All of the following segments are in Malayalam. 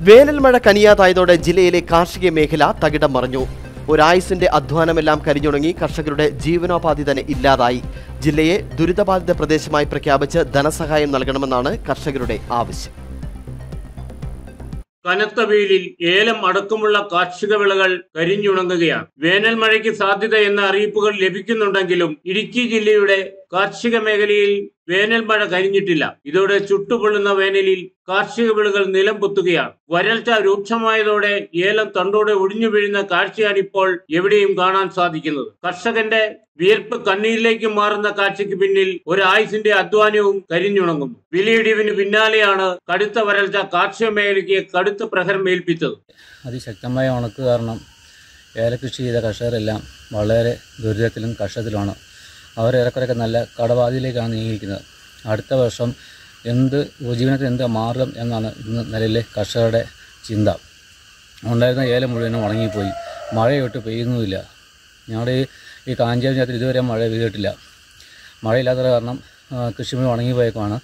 വേനൽ മഴ കനിയാതായതോടെ ജില്ലയിലെ കാർഷിക മേഖല തകിടം മറിഞ്ഞു. ഒരായുസിന്റെ അധ്വാനമെല്ലാം കരിഞ്ഞുണങ്ങി കർഷകരുടെ ജീവനോപാധി തന്നെ ഇല്ലാതായി. ജില്ലയെ ദുരിതബാധിത പ്രദേശമായി പ്രഖ്യാപിച്ച് ധനസഹായം നൽകണമെന്നാണ് കർഷകരുടെ ആവശ്യം. കനത്ത വെയിലിൽ ഏലം അടക്കമുള്ള കാർഷിക വിളകൾ കരിഞ്ഞുണങ്ങുകയാണ്. വേനൽ മഴയ്ക്ക് സാധ്യത എന്ന അറിയിപ്പുകൾ ലഭിക്കുന്നുണ്ടെങ്കിലും ഇടുക്കി ജില്ലയുടെ കാർഷിക മേഖലയിൽ വേനൽ മഴ കഴിഞ്ഞിട്ടില്ല. ഇതോടെ ചുട്ടുപൊള്ളുന്ന വേനലിൽ കാർഷിക വിളകൾ നിലം പൊത്തുകയാണ്. വരൾച്ച രൂക്ഷമായതോടെ ഏലം തണ്ടോടെ ഒടിഞ്ഞു വീഴുന്ന കാഴ്ചയാണ് ഇപ്പോൾ എവിടെയും കാണാൻ സാധിക്കുന്നത്. കർഷകന്റെ വിയർപ്പ് കണ്ണീരിലേക്ക് മാറുന്ന കാഴ്ചയ്ക്ക് പിന്നിൽ ഒരായുസിന്റെ അധ്വാനവും കരിഞ്ഞുണങ്ങുന്നു. വിലയിടിവിന് പിന്നാലെയാണ് കടുത്ത വരൾച്ച കാർഷിക മേഖലയ്ക്ക് കടുത്ത പ്രഹരം ഏൽപ്പിച്ചത്. അതിശക്തമായ ഉണക്ക് കാരണം ഏലകൃഷി ചെയ്ത കർഷകരെല്ലാം വളരെ ദുരിതത്തിലും കഷ്ടത്തിലുമാണ്. അവരേറെക്കുറെയൊക്കെ നല്ല കടബാധ്യതയിലേക്കാണ് നീങ്ങിയിരിക്കുന്നത്. അടുത്ത വർഷം ഉപജീവനത്തിന് എന്ത് മാർഗം എന്നാണ് ഇന്ന് നിലവിലെ കർഷകരുടെ ചിന്ത. ഉണ്ടായിരുന്ന ഏലം മുഴുവനും ഉണങ്ങിപ്പോയി. മഴയൊട്ട് പെയ്യുന്നുമില്ല. ഞങ്ങളുടെ ഈ കാഞ്ചേരിനകത്ത് ഇതുവരെ മഴ പെയ്തിട്ടില്ല. മഴയില്ലാത്ത കാരണം കൃഷി മുഴുവൻ ഉണങ്ങിപ്പോയേക്കുമാണ്.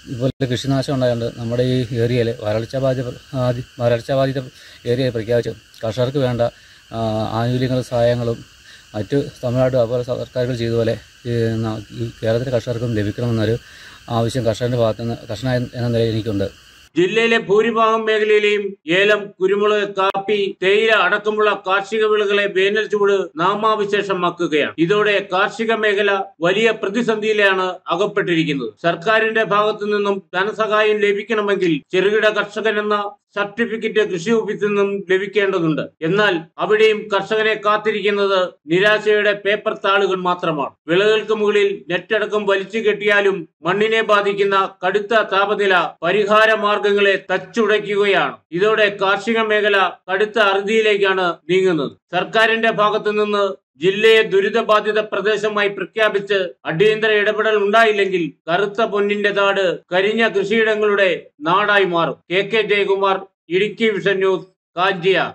ഇതുപോലെ കൃഷിനാശം ഉണ്ടായതുകൊണ്ട് നമ്മുടെ ഈ ഏരിയയിൽ വരൾച്ചാബാധിത ഏരിയയിൽ പ്രഖ്യാപിച്ചു കർഷകർക്ക് വേണ്ട ആനുകൂല്യങ്ങളും സഹായങ്ങളും മറ്റ് തമിഴ്നാട് അതുപോലെ സർക്കാരുകൾ ചെയ്തതുപോലെ ഈ കേരളത്തിലെ കർഷകർക്കും ലഭിക്കണമെന്നൊരു ആവശ്യം കർഷകൻ്റെ ഭാഗത്തുനിന്ന് കർഷകൻ എന്ന നിലയിൽ എനിക്കുണ്ട്. ജില്ലയിലെ ഭൂരിഭാഗം മേഖലയിലെയും ഏലം, കുരുമുളക്, കാപ്പി, തേയില അടക്കമുള്ള കാർഷിക വിളകളെ വേനൽ ചൂട് നാമാവിശേഷമാക്കുകയാണ്. ഇതോടെ കാർഷിക മേഖല വലിയ പ്രതിസന്ധിയിലാണ് അകപ്പെട്ടിരിക്കുന്നത്. സർക്കാരിന്റെ ഭാഗത്തു നിന്നും ധനസഹായം ലഭിക്കണമെങ്കിൽ ചെറുകിട കർഷകനെന്ന സർട്ടിഫിക്കറ്റ് കൃഷി ഓഫീസിൽ നിന്നും ലഭിക്കേണ്ടതുണ്ട്. എന്നാൽ അവിടെയും കർഷകനെ കാത്തിരിക്കുന്നത് നിരാശയുടെ പേപ്പർ താളുകൾ മാത്രമാണ്. വിളകൾക്ക് മുകളിൽ നെറ്റടക്കം വലിച്ചു കെട്ടിയാലും മണ്ണിനെ ബാധിക്കുന്ന കടുത്ത താപനില പരിഹാര മാർഗങ്ങളെ തച്ചുടയ്ക്കുകയാണ്. ഇതോടെ കാർഷിക മേഖല കടുത്ത അറുതിയിലേക്കാണ് നീങ്ങുന്നത്. സർക്കാരിന്റെ ഭാഗത്തു നിന്ന് ജില്ലയെ ദുരിതബാധിത പ്രദേശമായി പ്രഖ്യാപിച്ച് അടിയന്തര ഇടപെടൽ ഉണ്ടായില്ലെങ്കിൽ കറുത്ത പൊന്നിന്റെ നാട് കരിഞ്ഞ കൃഷിയിടങ്ങളുടെ നാടായി മാറും. KK Jayakumar, Idukki vision news, Kanchiyar.